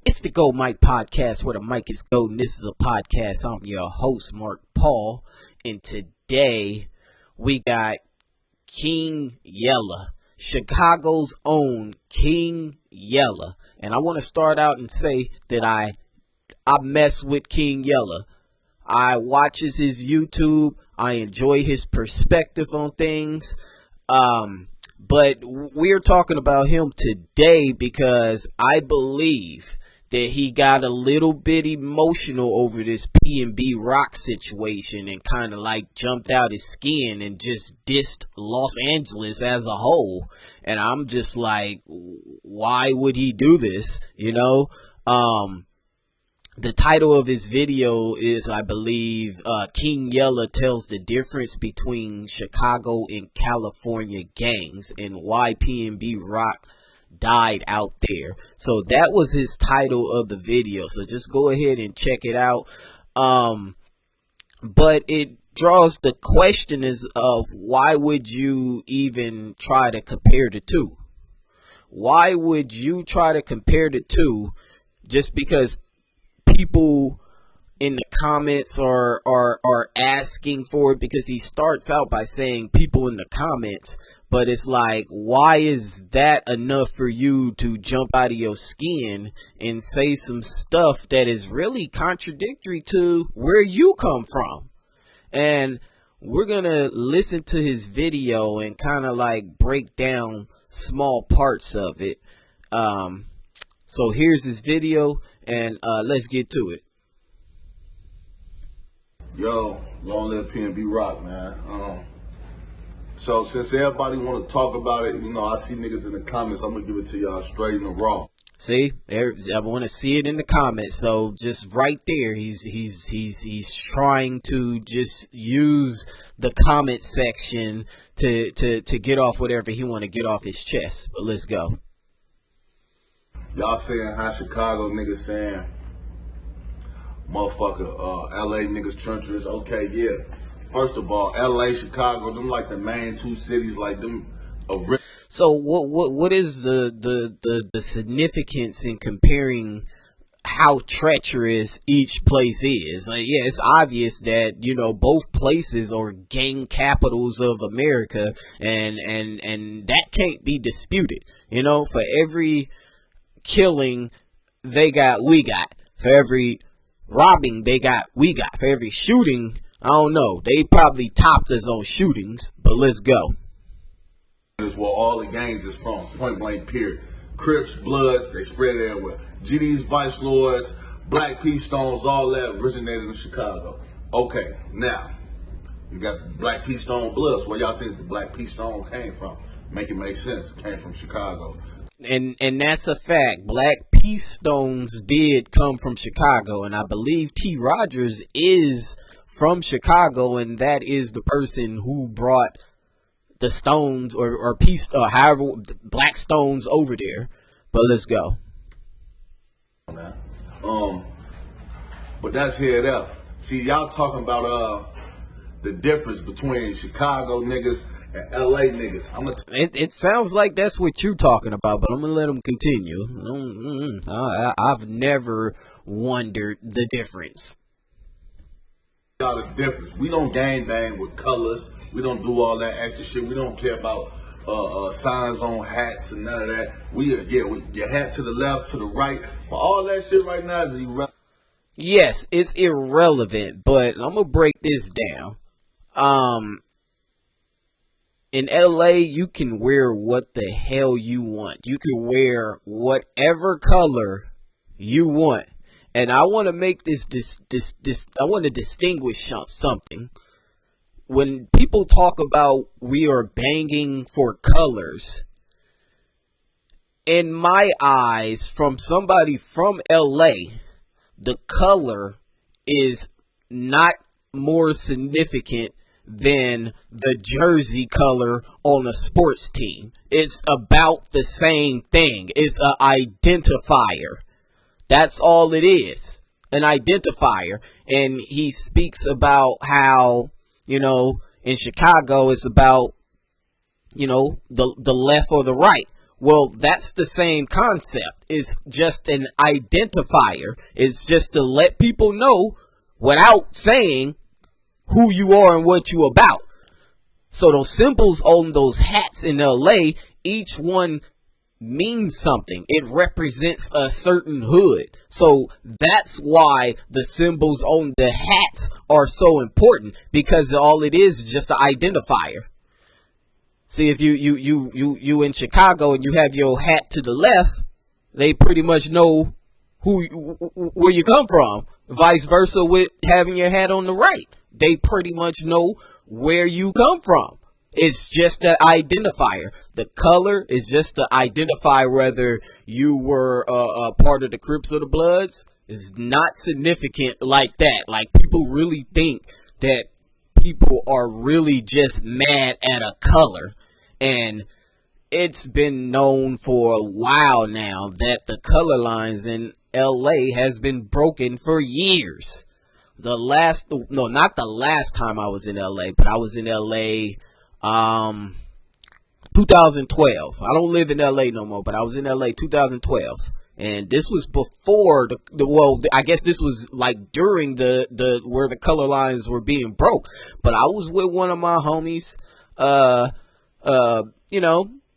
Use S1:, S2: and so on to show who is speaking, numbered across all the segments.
S1: It's the Go Mike podcast where the mic is golden. This is a podcast. I'm your host, Mark Paul. And today we got King Yella, Chicago's own King Yella. And I want to start out and say that I mess with King Yella. I watches his YouTube. I enjoy his perspective on things. But we're talking about him today because I believe that he got a little bit emotional over this PnB Rock situation and kind of like jumped out his skin and just dissed Los Angeles as a whole. And I'm just like, why would he do this? You know, the title of his video is, I believe, King Yella tells the difference between Chicago and California gangs and why PnB Rock died out there. So that was his title of the video. So just go ahead and check it out. But it draws the question is of why would you even try to compare the two? Why would you try to compare the two just because people in the comments are asking for it? Because he starts out by saying people in the comments, but it's like, why is that enough for you to jump out of your skin and say some stuff that is really contradictory to where you come from? And we're gonna listen to his video and kind of like break down small parts of it. So here's his video, and let's get to it.
S2: Yo, long live PnB Rock, man. So since everybody want to talk about it, you know, I see niggas in the comments. I'm gonna give it to y'all straight and raw.
S1: See, I want to see it in the comments. So just right there, he's trying to just use the comment section to get off whatever he want to get off his chest. But let's go.
S2: Y'all saying how Chicago niggas saying motherfucker LA niggas treacherous. Okay, yeah. First of all, LA, Chicago, them like the main two cities, like them.
S1: So what is the significance in comparing how treacherous each place is? Like, yeah, it's obvious that, you know, both places are gang capitals of America, and that can't be disputed. You know, for every killing they got, we got. For every robbing they got, we got. For every shooting, I don't know, they probably topped us on shootings, but let's go.
S2: Is where all the gangs is from, point blank period. Crips, Bloods, they spread everywhere. GDs, Vice Lords, Black P Stones, all that originated in Chicago. Okay, now you got Black P Stone Bloods. Where y'all think the Black P Stone came from? Make it make sense. It came from Chicago.
S1: And that's a fact. Black P Stones did come from Chicago, and I believe T. Rogers is from Chicago, and that is the person who brought the Stones or Peace, however, Black Stones over there. But let's go.
S2: But that's here and there. See, y'all talking about the difference between Chicago niggas and LA niggas.
S1: It sounds like that's what you're talking about, but I'm gonna let him continue. I've never wondered the difference.
S2: Y'all the difference. We don't gang bang with colors. We don't do all that extra shit. We don't care about signs on hats and none of that. Your hat to the left, to the right. But all that shit right now is irrelevant.
S1: Yes, it's irrelevant, but I'm gonna break this down. In LA, you can wear what the hell you want. You can wear whatever color you want. And I want to make this I want to distinguish something. When people talk about we are banging for colors, in my eyes, from somebody from LA, the color is not more significant than the jersey color on a sports team. It's about the same thing. It's an identifier. That's all it is. An identifier. And he speaks about how, you know, in Chicago it's about, you know, the left or the right. Well, that's the same concept. It's just an identifier. It's just to let people know without saying who you are and what you about. So those symbols on those hats in LA, each one means something. It represents a certain hood. So that's why the symbols on the hats are so important, because all it is just an identifier. See, if you in Chicago and you have your hat to the left, they pretty much know where you come from. Vice versa with having your hat on the right. They pretty much know where you come from. It's just an identifier. The color is just to identify whether you were a part of the Crips or the Bloods. It's not significant like that. Like, people really think that people are really just mad at a color. And it's been known for a while now that the color lines in LA has been broken for years. Not the last time I was in LA, but I was in LA 2012. I don't live in LA no more, but I was in LA 2012. And this was before I guess this was like during the where the color lines were being broke. But I was with one of my homies,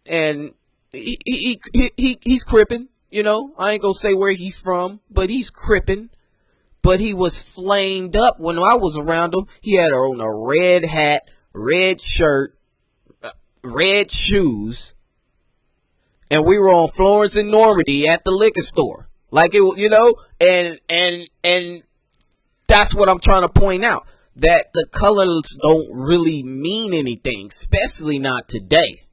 S1: and he's Crippin', I ain't gonna say where he's from, but he's Crippin'. But he was flamed up when I was around him. He had on a red hat, red shirt, red shoes, and we were on Florence and Normandy at the liquor store. Like, it, and that's what I'm trying to point out, that the colors don't really mean anything, especially not today.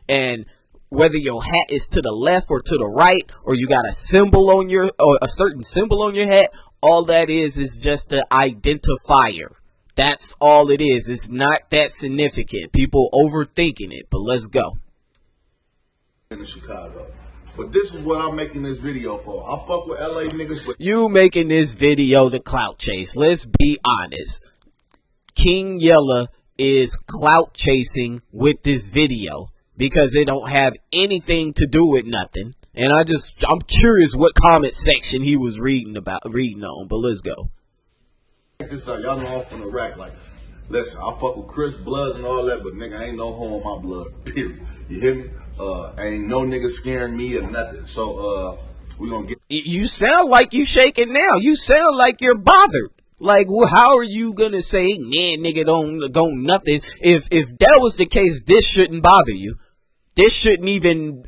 S1: And whether your hat is to the left or to the right, or you got a certain symbol on your hat, all that is just the identifier. That's all it is. It's not that significant. People overthinking it, but let's go.
S2: In Chicago. But this is what I'm making this video for. I fuck with LA niggas, but
S1: you making this video to clout chase. Let's be honest. King Yella is clout chasing with this video, because it don't have anything to do with nothing. And I'm curious what comment section he was reading on, but let's go.
S2: Check this out. Y'all know I'm from the rack. Like, listen, I fuck with Chris Bloods and all that, but nigga, ain't no hoe in my blood, period. You hear me? Ain't no nigga scaring me or nothing. So, we gonna get...
S1: You sound like you shaking now. You sound like you're bothered. Like, well, how are you gonna say, man, nigga, don't nothing? If that was the case, this shouldn't bother you. This shouldn't even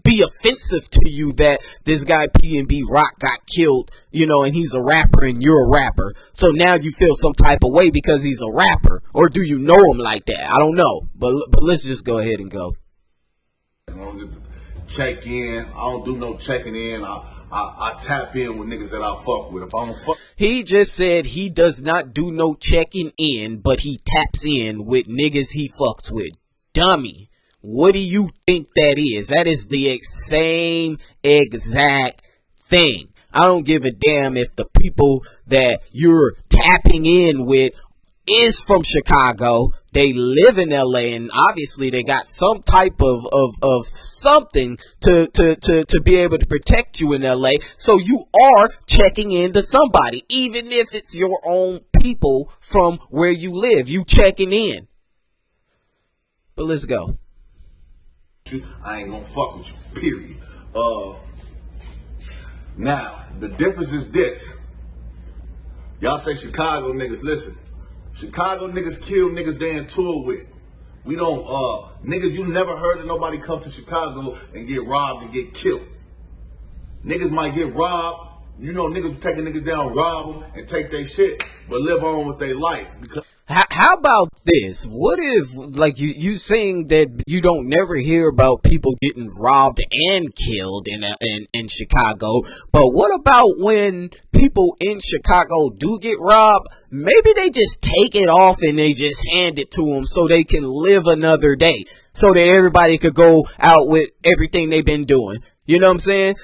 S1: be offensive to you that this guy PnB Rock got killed, and he's a rapper and you're a rapper. So now you feel some type of way because he's a rapper, or do you know him like that? I don't know, but let's just go ahead and go.
S2: I don't get to check in. I don't do no checking in. I tap in with niggas that I fuck with. If I don't fuck,
S1: he just said he does not do no checking in, but he taps in with niggas he fucks with. Dummy. What do you think that is? That is the same exact thing. I don't give a damn if the people that you're tapping in with is from Chicago. They live in LA, and obviously they got some type of something to be able to protect you in LA. So you are checking in to somebody, even if it's your own people from where you live. You checking in. But let's go.
S2: I ain't gonna fuck with you, period. Now, the difference is this. Y'all say Chicago niggas, listen. Chicago niggas kill niggas they in tour with. We don't, niggas, you never heard of nobody come to Chicago and get robbed and get killed. Niggas might get robbed. Niggas taking niggas down, rob them, and take their shit, but live on with their life. Because
S1: how about this? What if, like, you saying that you don't never hear about people getting robbed and killed in Chicago, but what about when people in Chicago do get robbed? Maybe they just take it off and they just hand it to them so they can live another day, so that everybody could go out with everything they've been doing. You know what I'm saying?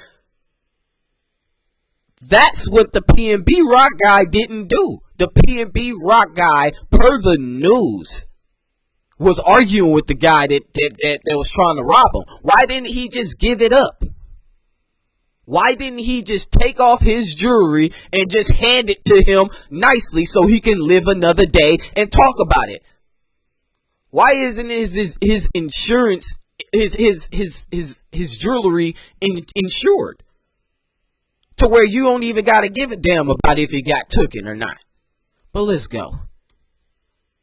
S1: That's what the PnB Rock guy didn't do. The PnB Rock guy, per the news, was arguing with the guy that was trying to rob him. Why didn't he just give it up? Why didn't he just take off his jewelry and just hand it to him nicely so he can live another day and talk about it? Why isn't his insurance, his jewelry insured? To where you don't even got to give a damn about if it got taken or not. But let's go.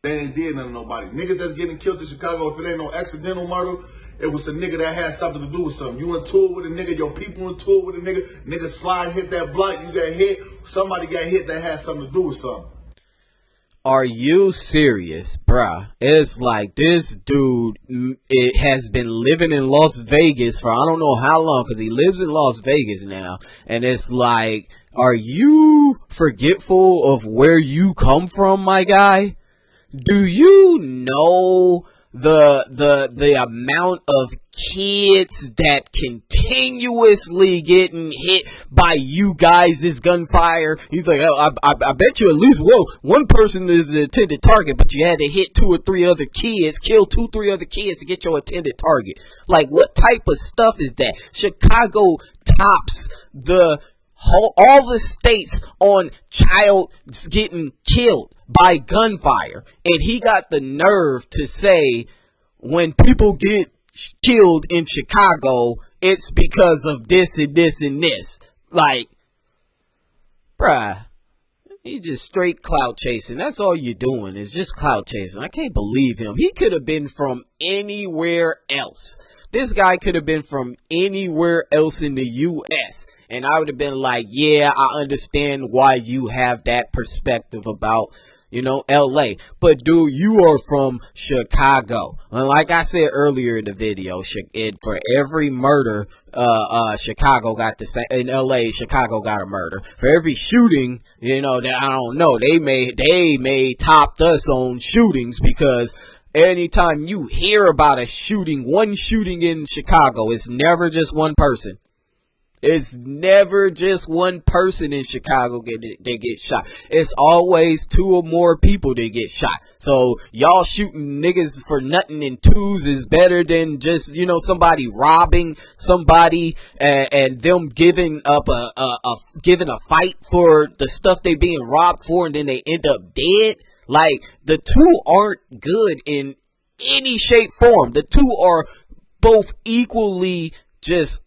S2: They ain't did nothing to nobody. Niggas that's getting killed in Chicago, if it ain't no accidental murder, it was a nigga that had something to do with something. You in tour with a nigga, your people in tour with a nigga, nigga slide, hit that block, you got hit, somebody got hit that had something to do with something.
S1: Are you serious, bruh? It's like this dude has been living in Las Vegas for I don't know how long, because he lives in Las Vegas now. And it's like, are you forgetful of where you come from, my guy? Do you know the amount of kids that continuously getting hit by you guys, this gunfire? He's like, oh, I bet you at least, one person is the intended target, but you had to hit 2 or 3 other kids, kill 2 or 3 other kids to get your intended target. Like, what type of stuff is that? Chicago tops all the states on child getting killed by gunfire, and he got the nerve to say when people get killed in Chicago, it's because of this and this and this. Like, bruh, he just straight clout chasing. That's all you're doing is just clout chasing. I can't believe him. He could have been from anywhere else. This guy could have been from anywhere else in the U.S. And I would have been like, yeah, I understand why you have that perspective about, L.A. But, dude, you are from Chicago. And like I said earlier in the video, for every murder, Chicago got the same. In L.A., Chicago got a murder. For every shooting, I don't know. They may topped us on shootings, because anytime you hear about a shooting, one shooting in Chicago, it's never just one person. It's never just one person in Chicago they get shot. It's always 2 or more people that get shot. So y'all shooting niggas for nothing in twos is better than just, somebody robbing somebody and them giving up giving a fight for the stuff they being robbed for, and then they end up dead. Like, the two aren't good in any shape, form. The two are both equally just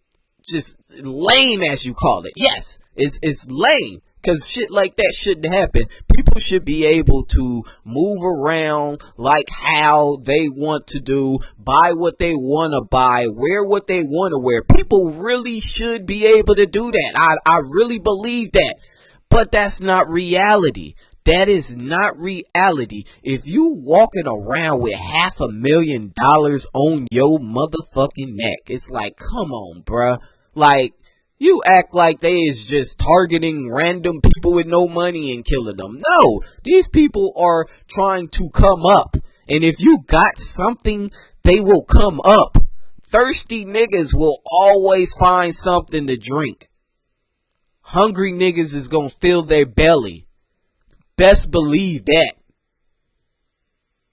S1: lame, as you call it. Yes, it's lame, because shit like that shouldn't happen. People should be able to move around like how they want to do, buy what they want to buy, wear what they want to wear. People really should be able to do that. I really believe that. But that's not reality. That is not reality. If you walking around with $500,000 on your motherfucking neck, it's like, come on, bruh. Like, you act like they is just targeting random people with no money and killing them. No, these people are trying to come up. And if you got something, they will come up. Thirsty niggas will always find something to drink. Hungry niggas is gonna fill their belly. Best believe that.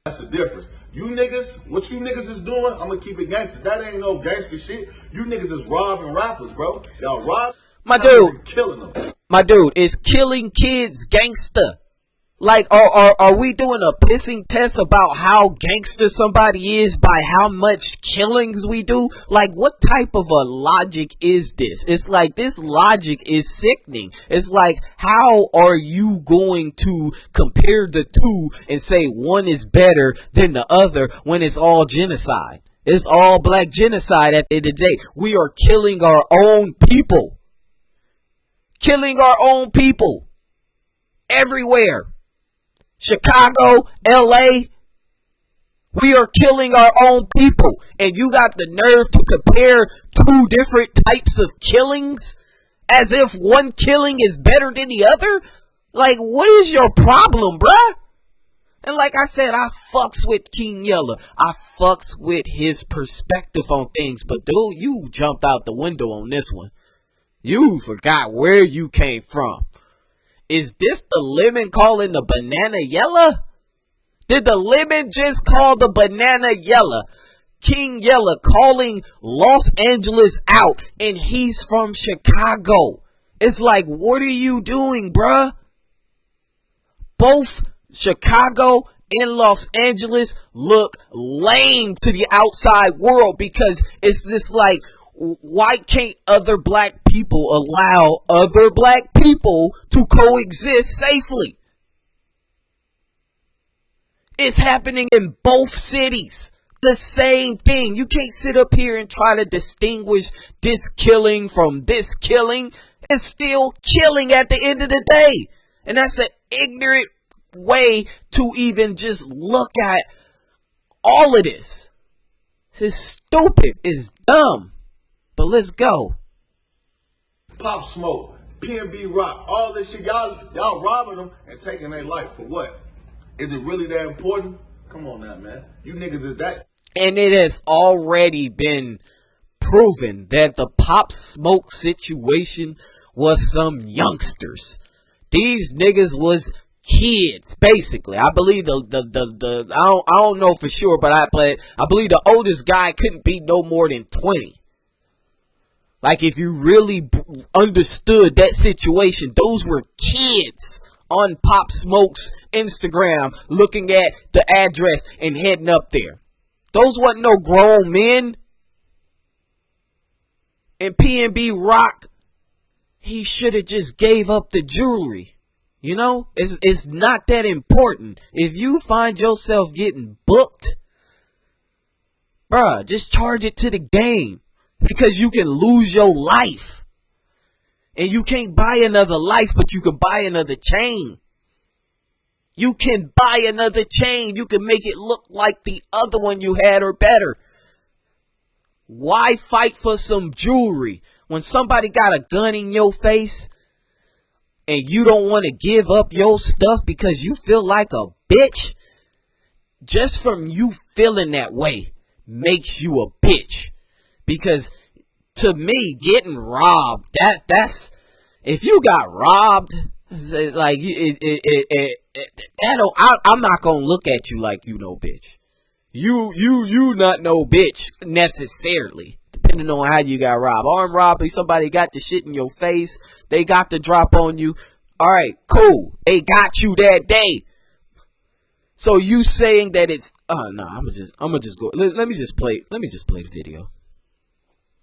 S2: That's the difference. You niggas, what you niggas is doing, I'm gonna keep it gangster. That ain't no gangster shit. You niggas is robbing rappers, bro. Y'all rob.
S1: My dude,
S2: killing them.
S1: My dude, is killing kids gangster? Like, are we doing a pissing test about how gangster somebody is by how much killings we do? Like, what type of a logic is this? It's like, this logic is sickening. It's like, how are you going to compare the two and say one is better than the other when it's all genocide? It's all black genocide at the end of the day. We are killing our own people. Killing our own people. Everywhere. Chicago, LA, we are killing our own people. And you got the nerve to compare 2 different types of killings as if one killing is better than the other? Like, what is your problem, bruh? And like I said, I fucks with King Yella. I fucks with his perspective on things. But dude, you jumped out the window on this one. You forgot where you came from. Is this the lemon calling the banana Yella? Did the lemon just call the banana Yella? King Yella calling Los Angeles out, and he's from Chicago. It's like, what are you doing, bruh? Both Chicago and Los Angeles look lame to the outside world, because it's just like, why can't other black people allow other black people to coexist safely? It's happening in both cities. The same thing. You can't sit up here and try to distinguish this killing from this killing. It's still killing at the end of the day. And that's an ignorant way to even just look at all of this. It's stupid. It's dumb. But let's go.
S2: Pop Smoke, PnB Rock, all this shit. Y'all robbing them and taking their life for what? Is it really that important? Come on now, man. You niggas is that.
S1: And it has already been proven that the Pop Smoke situation was some youngsters. These niggas was kids, basically. I believe I don't know for sure, but I believe the oldest guy couldn't be no more than 20. Like, if you really understood that situation, those were kids on Pop Smoke's Instagram looking at the address and heading up there. Those wasn't no grown men. And PnB Rock, he should have just gave up the jewelry. You know, it's not that important. If you find yourself getting booked, bruh, just charge it to the game, because you can lose your life. And you can't buy another life, but you can buy another chain. You can buy another chain. You can make it look like the other one you had or better. Why fight for some jewelry when somebody got a gun in your face and you don't want to give up your stuff because you feel like a bitch? Just from you feeling that way makes you a bitch. Because to me, getting robbed, that's if you got robbed, like I'm not gonna look at you like you no bitch. You not no bitch necessarily, depending on how you got robbed. Armed robbery, somebody got the shit in your face, they got the drop on you. All right, cool, they got you that day. So you saying that it's no? I'm gonna just go. Let me just play the video.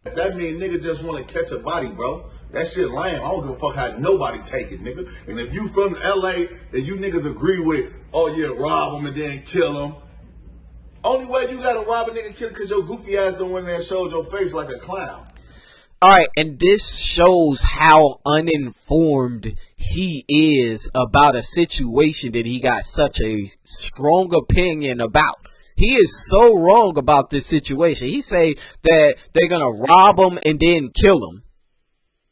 S2: That mean nigga just want to catch a body, bro. That shit lame. I don't give a fuck how nobody take it, nigga. And if you from LA and you niggas agree with, oh yeah, rob him and then kill him. Only way you gotta rob a nigga, kill him, because your goofy ass don't went there and showed your face like a clown.
S1: Alright, and this shows how uninformed he is about a situation that he got such a strong opinion about. He is so wrong about this situation. He say that they're gonna rob him and then kill him.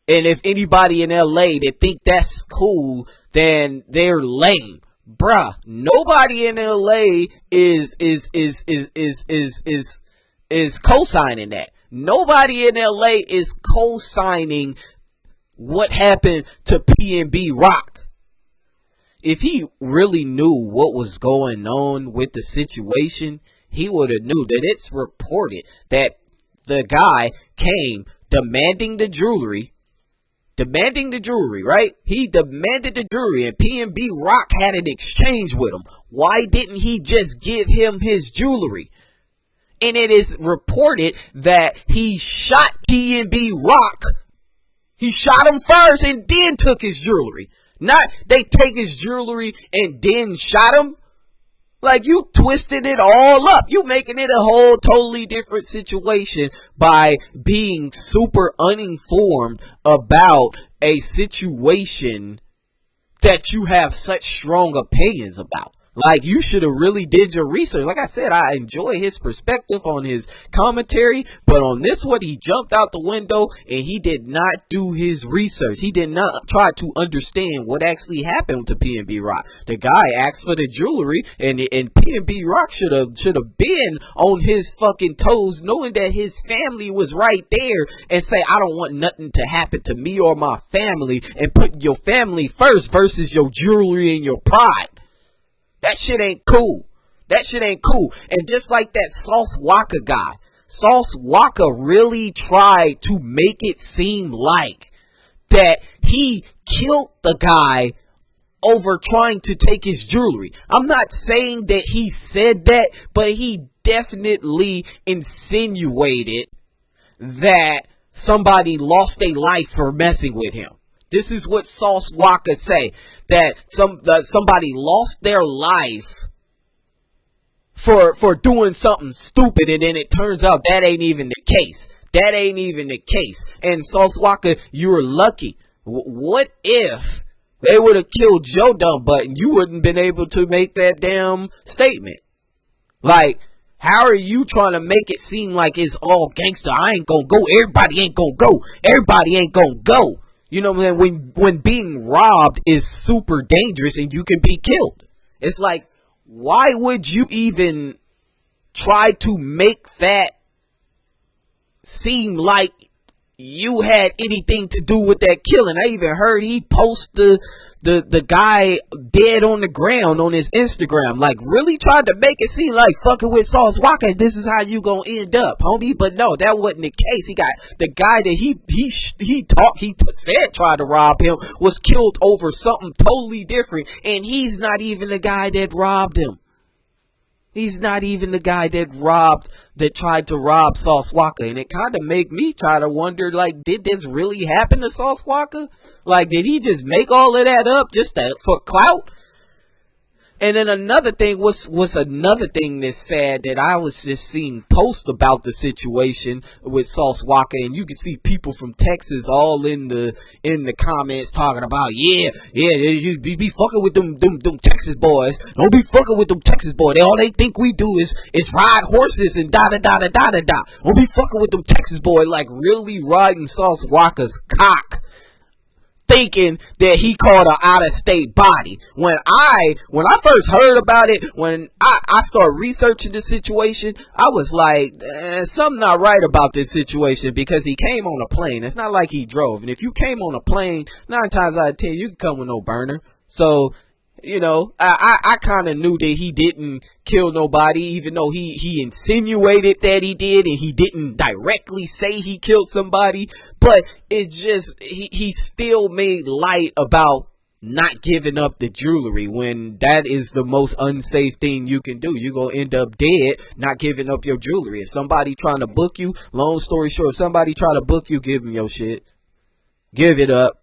S1: And if anybody in LA that think that's cool, then they're lame. Bruh, nobody in LA is co-signing that. Nobody in LA is co-signing what happened to PnB Rock. If he really knew what was going on with the situation, he would have knew that it's reported that the guy came demanding the jewelry, right? He demanded the jewelry, and PnB Rock had an exchange with him. Why didn't he just give him his jewelry? And it is reported that he shot PnB Rock. He shot him first and then took his jewelry. Not they take his jewelry and then shot him. Like, you twisted it all up. You making it a whole totally different situation by being super uninformed about a situation that you have such strong opinions about. Like, you should have really did your research. Like I said, I enjoy his perspective on his commentary, but on this one, he jumped out the window and he did not do his research. He did not try to understand what actually happened to PnB Rock. The guy asked for the jewelry, and PnB Rock should have been on his fucking toes, knowing that his family was right there, and say, I don't want nothing to happen to me or my family, and put your family first versus your jewelry and your pride. That shit ain't cool. That shit ain't cool. And just like that Sauce Walker guy, Sauce Walker really tried to make it seem like that he killed the guy over trying to take his jewelry. I'm not saying that he said that, but he definitely insinuated that somebody lost their life for messing with him. This is what Sauce Walker say, that somebody lost their life for doing something stupid, and then it turns out that ain't even the case. That ain't even the case. And Sauce Walker, you were lucky. What if they would have killed Joe Dumb Button? You wouldn't been able to make that damn statement. Like, how are you trying to make it seem like it's all gangster? I ain't gonna go. Everybody ain't gonna go. Everybody ain't gonna go. You know what I'm saying? When being robbed is super dangerous and you can be killed. It's like, why would you even try to make that seem like you had anything to do with that killing? I even heard he posted the guy dead on the ground on his Instagram. Like, really tried to make it seem like fucking with Sauce Walker, this is how you gonna end up, homie. But no, that wasn't the case. He got the guy that he said tried to rob him was killed over something totally different, and he's not even the guy that robbed him. He's not even the guy that tried to rob Sauce Walker. And it kind of make me try to wonder, like, did this really happen to Sauce Walker? Like, did he just make all of that up just for clout? And then another thing was another thing that's sad, that I was just seeing posts about the situation with Sauce Walker, and you can see people from Texas all in the comments talking about, yeah, you be fucking with them Texas boys. Don't be fucking with them Texas boys. All they think we do is ride horses and da da da da da da da. Don't be fucking with them Texas boys. Like, really riding Sauce Walker's cock, thinking that he caught an out-of-state body. When I first heard about it, when I started researching the situation, I was like, something not right about this situation, because he came on a plane. It's not like he drove. And if you came on a plane, 9 times out of 10, you can come with no burner. So, you know, I kind of knew that he didn't kill nobody, even though he insinuated that he did, and he didn't directly say he killed somebody. But it just, he still made light about not giving up the jewelry, when that is the most unsafe thing you can do. You're going to end up dead not giving up your jewelry. If somebody trying to book you, long story short, somebody try to book you, give them your shit. Give it up.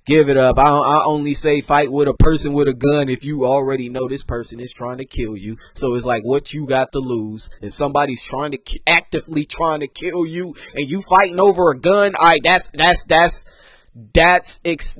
S1: Give it up. I only say fight with a person with a gun if you already know this person is trying to kill you. So it's like, what you got to lose? If somebody's actively trying to kill you and you fighting over a gun, all right,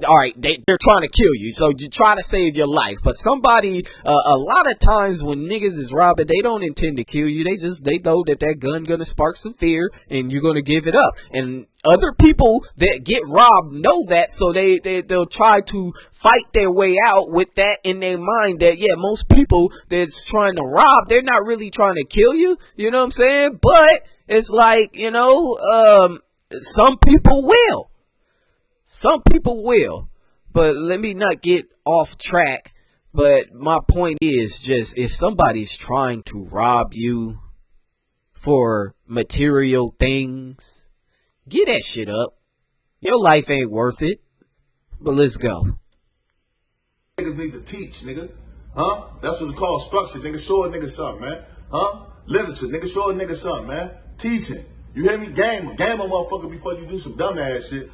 S1: all right, they're trying to kill you, so you try to save your life. But somebody, a lot of times when niggas is robbing, they don't intend to kill you. They know that gun gonna spark some fear, and you're gonna give it up. And other people that get robbed know that, so they'll try to fight their way out with that in their mind, that yeah, most people that's trying to rob, they're not really trying to kill you. You know what I'm saying? But it's like, you know, some people will. Some people will, but let me not get off track. But my point is just, if somebody's trying to rob you for material things, get that shit up. Your life ain't worth it. But let's go.
S2: Niggas need to teach, nigga. Huh? That's what it's called, structure. Nigga, show a nigga something, man. Huh? Literature. Nigga, show a nigga something, man. Teaching. You hear me? Game a motherfucker before you do some dumb ass shit.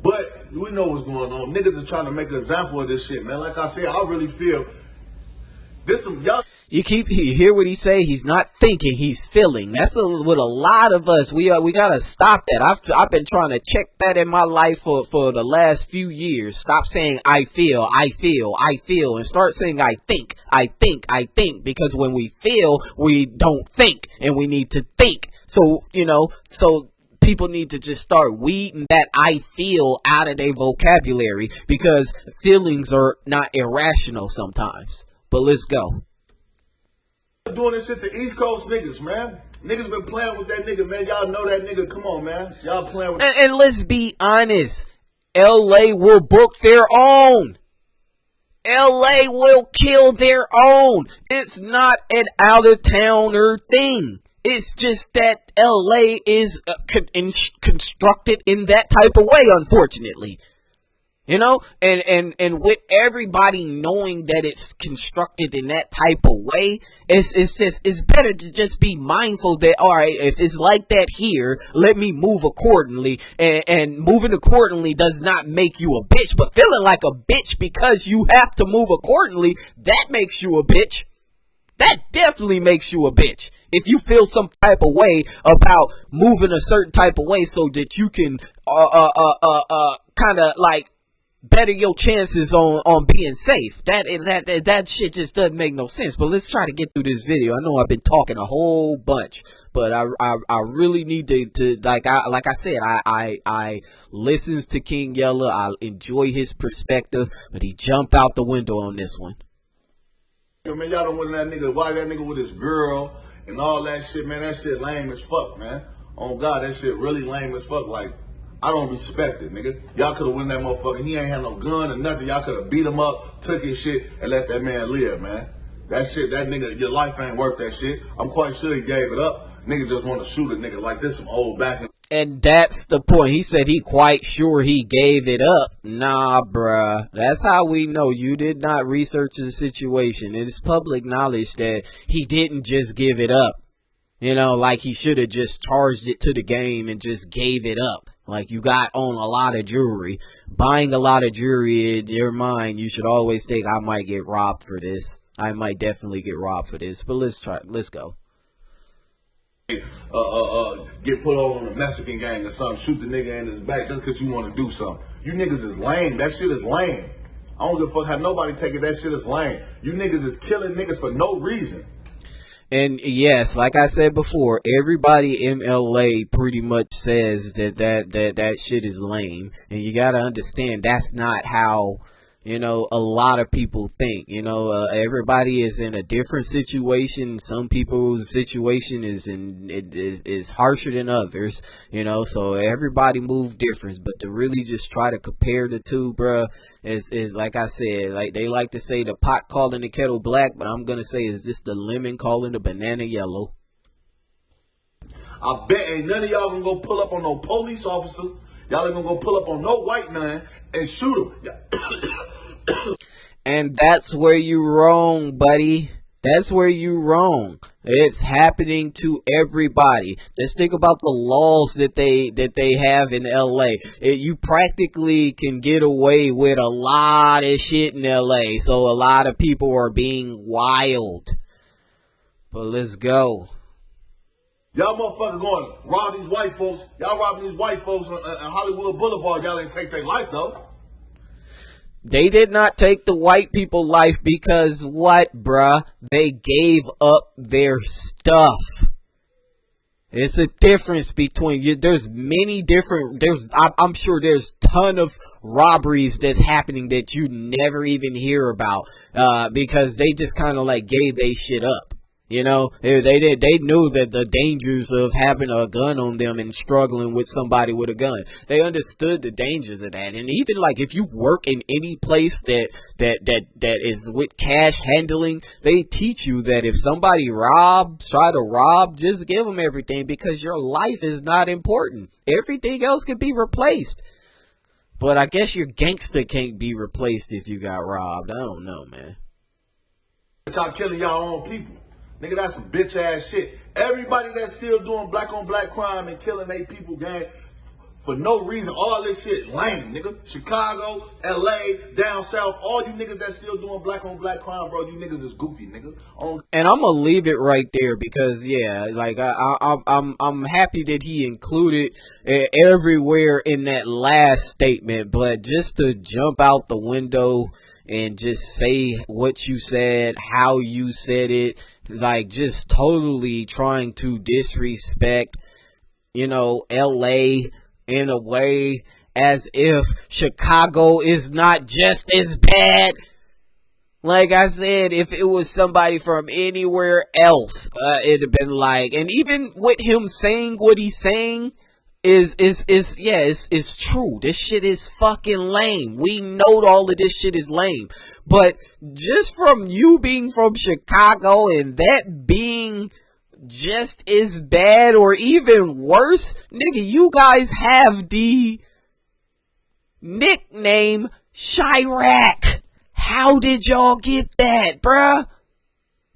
S2: But we know what's going on. Niggas are trying to make an example of this shit, man. Like I said, I really feel this some y'all.
S1: You hear what he say? He's not thinking, he's feeling. That's what a lot of us, we gotta stop that. I've been trying to check that in my life for the last few years. Stop saying I feel, and start saying I think. Because when we feel, we don't think, and we need to think. So, you know, people need to just start weeding that I feel out of their vocabulary, because feelings are not irrational sometimes. But let's go.
S2: Doing this shit to East Coast niggas, man. Niggas been playing with that nigga, man. Y'all know that nigga. Come on, man. Y'all playing with.
S1: And let's be honest. LA will book their own. LA will kill their own. It's not an out-of-towner thing. It's just that LA is constructed in that type of way, unfortunately. You know, and with everybody knowing that it's constructed in that type of way, it's better to just be mindful that, all right, if it's like that here, let me move accordingly. And moving accordingly does not make you a bitch, but feeling like a bitch because you have to move accordingly, that makes you a bitch. That definitely makes you a bitch. If you feel some type of way about moving a certain type of way so that you can, kind of like, better your chances on being safe. That shit just doesn't make no sense. But let's try to get through this video. I know I've been talking a whole bunch, but I really need to like I said, I listens to King Yella. I enjoy his perspective, but he jumped out the window on this one.
S2: Yo, man, y'all don't want that nigga, why that nigga with his girl and all that shit, man. That shit lame as fuck, man. Oh God, that shit really lame as fuck. Like, I don't respect it, nigga. Y'all could have won that motherfucker. He ain't had no gun or nothing. Y'all could have beat him up, took his shit, and let that man live, man. That shit, that nigga, your life ain't worth that shit. I'm quite sure he gave it up. Nigga just want to shoot a nigga like this, some old back.
S1: And that's the point. He said he quite sure he gave it up. Nah, bruh. That's how we know you did not research the situation. It's public knowledge that he didn't just give it up. You know, like he should have just charged it to the game and just gave it up. Like you got on a lot of jewelry. Buying a lot of jewelry in your mind, you should always think, I might get robbed for this. I might definitely get robbed for this. But let's go.
S2: Get put over on a Mexican gang or something, shoot the nigga in his back just because you want to do something. You niggas is lame. That shit is lame. I don't give a fuck how nobody take it. That shit is lame. You niggas is killing niggas for no reason.
S1: And yes, like I said before, everybody in LA pretty much says that shit is lame. And you gotta understand that's not how, you know, a lot of people think. You know, everybody is in a different situation. Some people's situation is harsher than others. You know, so everybody move different. But to really just try to compare the two, bruh, is like I said, like they like to say the pot calling the kettle black, but I'm gonna say, is this the lemon calling the banana yellow?
S2: I bet ain't none of y'all gonna go pull up on no police officer. Y'all ain't gonna go pull up on no white man and shoot him.
S1: And that's where you wrong, buddy. That's where you wrong. It's happening to everybody. Let's think about the laws that they have in LA. You practically can get away with a lot of shit in LA. So a lot of people are being wild. But let's go.
S2: Y'all motherfuckers going to rob these white folks. Y'all robbing these white folks on Hollywood Boulevard. Y'all ain't take their life, though.
S1: They did not take the white people life because what, bruh? They gave up their stuff. It's a difference between you. There's many different, I'm sure there's ton of robberies that's happening that you never even hear about, because they just kind of like gave they shit up. You know, they knew that the dangers of having a gun on them and struggling with somebody with a gun. They understood the dangers of that. And even like if you work in any place that is with cash handling, they teach you that if somebody try to rob, just give them everything because your life is not important. Everything else can be replaced. But I guess your gangster can't be replaced if you got robbed. I don't know, man.
S2: Y'all killing y'all own people. Nigga, that's some bitch ass shit. Everybody that's still doing black on black crime and killing they people, gang, for no reason, all this shit lame, nigga. Chicago, LA, down south, all you niggas that still doing black on black crime, bro, you niggas is goofy, nigga.
S1: And I'm gonna leave it right there because yeah, like I'm happy that he included everywhere in that last statement, but just to jump out the window and just say what you said, how you said it, like just totally trying to disrespect, you know, LA in a way as if Chicago is not just as bad. Like I said, if it was somebody from anywhere else, it'd have been like, and even with him saying what he's saying, it's true. This shit is fucking lame. We know all of this shit is lame. But just from you being from Chicago and that being just as bad or even worse, nigga, you guys have the nickname Chirac. How did y'all get that, bruh?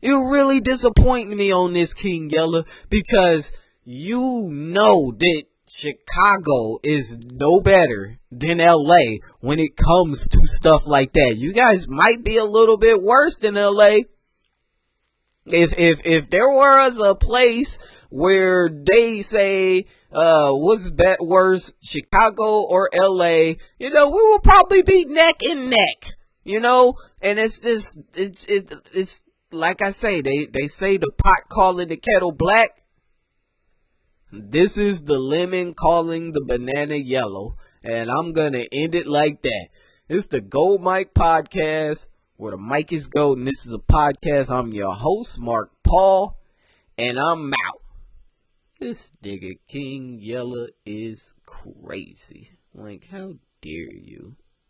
S1: You're really disappointing me on this, King Yella, because you know that Chicago is no better than LA when it comes to stuff like that. You guys might be a little bit worse than LA. If there was a place where they say what's worse, Chicago or LA, we will probably be neck and neck, and it's just it's like I say, they say the pot calling the kettle black. This is the lemon calling the banana yellow, and I'm gonna end it like that. It's the Gold Mike Podcast, where the mic is gold, and this is a podcast. I'm your host, Mark Paul, and I'm out. This nigga King Yella is crazy. Like, how dare you?